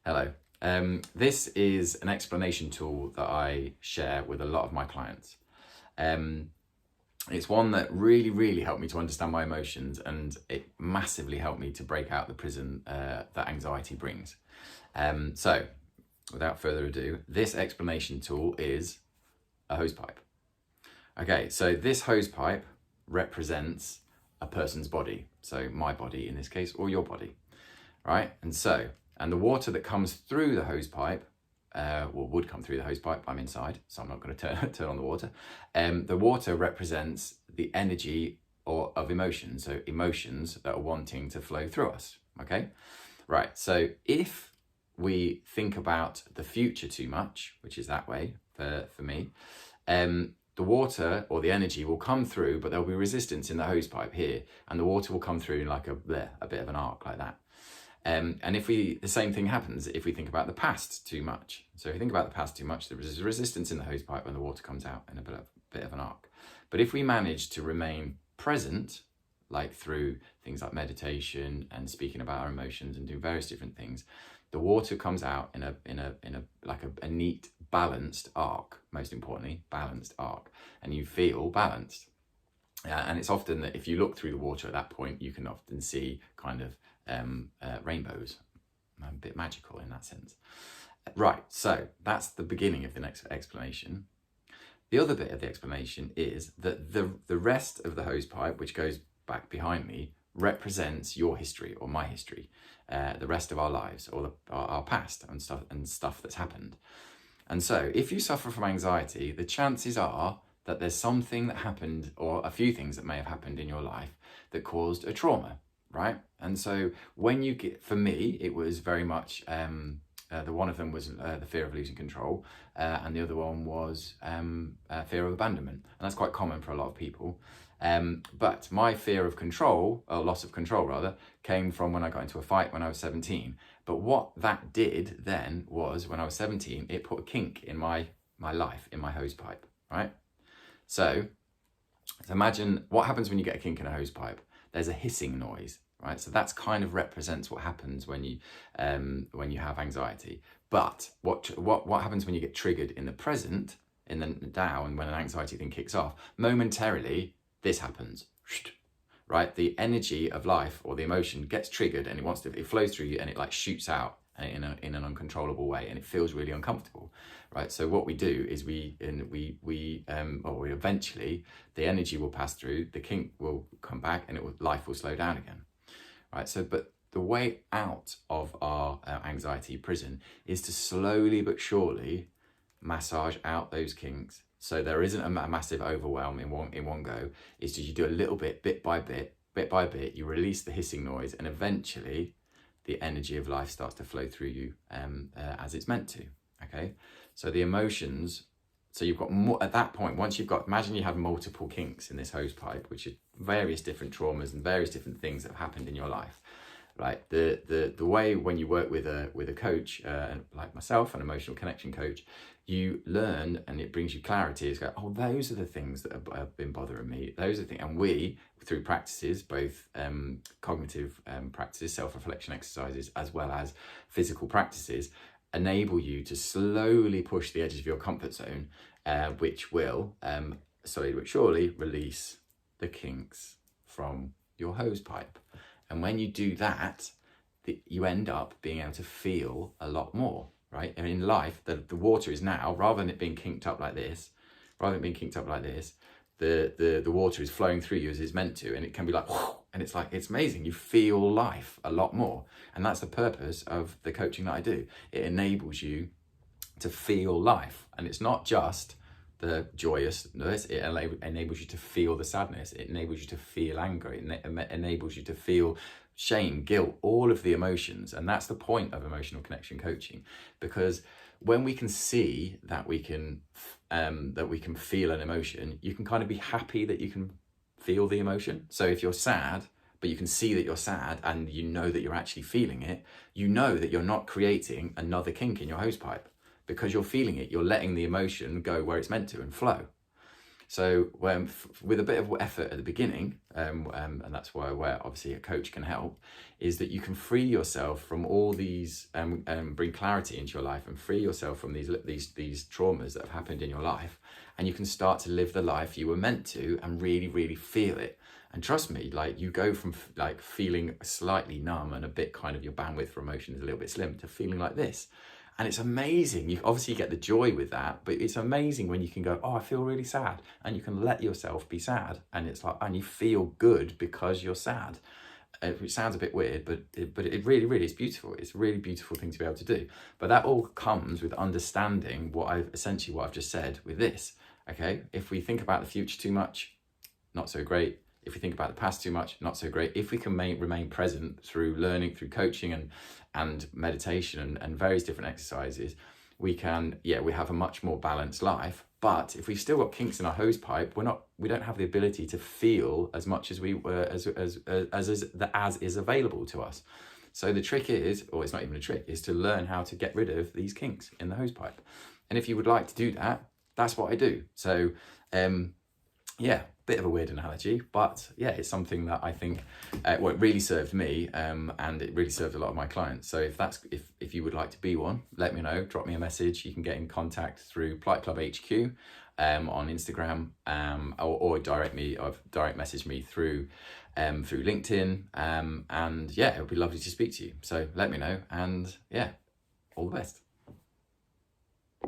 Hello. This is an explanation tool that I share with a lot of my clients. It's one that really helped me to understand my emotions, and it massively helped me to break out the prison that anxiety brings. So, without further ado, this explanation tool is a hose pipe. Okay, so this hose pipe represents a person's body. So my body in this case, or your body, right? And the water that comes through the hose pipe, would come through the hose pipe. I'm inside, so I'm not going to turn on the water. The water represents the energy of emotion, so emotions that are wanting to flow through us. Okay, right. So if we think about the future too much, which is that way for me, the water or the energy will come through, but there'll be resistance in the hose pipe here, and the water will come through like a bit of an arc like that. And the same thing happens if we think about the past too much. So if we think about the past too much, there is resistance in the hose pipe and the water comes out in a bit of an arc. But if we manage to remain present, like through things like meditation and speaking about our emotions and doing various different things, the water comes out in a neat, balanced arc. Most importantly, balanced arc, and you feel balanced. And it's often that if you look through the water at that point, you can often see kind of rainbows. A bit magical in that sense. Right, so that's the beginning of the next explanation. The other bit of the explanation is that the rest of the hose pipe, which goes back behind me, represents your history or my history, the rest of our lives, or our past and stuff that's happened. And so if you suffer from anxiety, the chances are that there's something that happened, or a few things that may have happened in your life that caused a trauma, right? And so when you get, for me, it was very much, the one of them was the fear of losing control, and the other one was fear of abandonment. And that's quite common for a lot of people. But my fear of control, or loss of control rather, came from when I got into a fight when I was 17. But what that did then was, when I was 17, it put a kink in my life, in my hose pipe, right? So imagine what happens when you get a kink in a hose pipe. There's a hissing noise, right? So that's kind of represents what happens when you have anxiety. But what happens when you get triggered in the present, in the now, and when an anxiety thing kicks off? Momentarily, this happens, right? The energy of life or the emotion gets triggered, and it flows through you, and it like shoots out in an uncontrollable way, and it feels really uncomfortable, right? So what we do is we eventually, the energy will pass through, the kink will come back, and life will slow down again, right? So, but the way out of our anxiety prison is to slowly but surely massage out those kinks. So there isn't a massive overwhelm in one go. It's just you do a little bit by bit, you release the hissing noise, and eventually the energy of life starts to flow through you as it's meant to, okay? So the emotions, so you've got more, at that point, imagine you have multiple kinks in this hose pipe, which are various different traumas and various different things that have happened in your life, right? The way when you work with a coach, like myself, an emotional connection coach, you learn, and it brings you clarity. It's like, oh, those are the things that have been bothering me. Those are the things, and we, through practices, both cognitive practices, self-reflection exercises, as well as physical practices, enable you to slowly push the edges of your comfort zone, which will slowly but surely release the kinks from your hose pipe. And when you do that, you end up being able to feel a lot more, right? And in life, the water is now, rather than it being kinked up like this, the water is flowing through you as it's meant to, and it can be like, and it's amazing. You feel life a lot more. And that's the purpose of the coaching that I do. It enables you to feel life. And it's not just the joyousness, it enables you to feel the sadness, it enables you to feel anger, it enables you to feel shame, guilt, all of the emotions. And that's the point of emotional connection coaching, because when we can see that we can feel an emotion, you can kind of be happy that you can feel the emotion. So if you're sad, but you can see that you're sad, and you know that you're actually feeling it, you know that you're not creating another kink in your hose pipe, because you're feeling it, you're letting the emotion go where it's meant to and flow. So with a bit of effort at the beginning, and that's where obviously a coach can help, is that you can free yourself from all these, bring clarity into your life and free yourself from these traumas that have happened in your life, and you can start to live the life you were meant to and really, really feel it. And trust me, like, you go from like feeling slightly numb and a bit kind of your bandwidth for emotion is a little bit slim to feeling like this. And it's amazing. You obviously get the joy with that, but it's amazing when you can go, oh, I feel really sad, and you can let yourself be sad, and it's like, and you feel good because you're sad. It sounds a bit weird, but it really, really is beautiful. It's a really beautiful thing to be able to do. But that all comes with understanding what I've just said with this. Okay, if we think about the future too much, not so great. If we think about the past too much, not so great. If we can remain present through learning, through coaching and meditation and various different exercises, we have a much more balanced life. But if we've still got kinks in our hose pipe, we don't have the ability to feel as much as we were as is available to us. So the trick is, or it's not even a trick, is to learn how to get rid of these kinks in the hose pipe. And if you would like to do that, that's what I do. So bit of a weird analogy, but yeah, it's something that I think it really served me, and it really served a lot of my clients. So if you would like to be one, let me know, drop me a message. You can get in contact through Plight Club HQ on Instagram, or direct message me through LinkedIn, and yeah, it would be lovely to speak to you. So let me know, and yeah, all the best.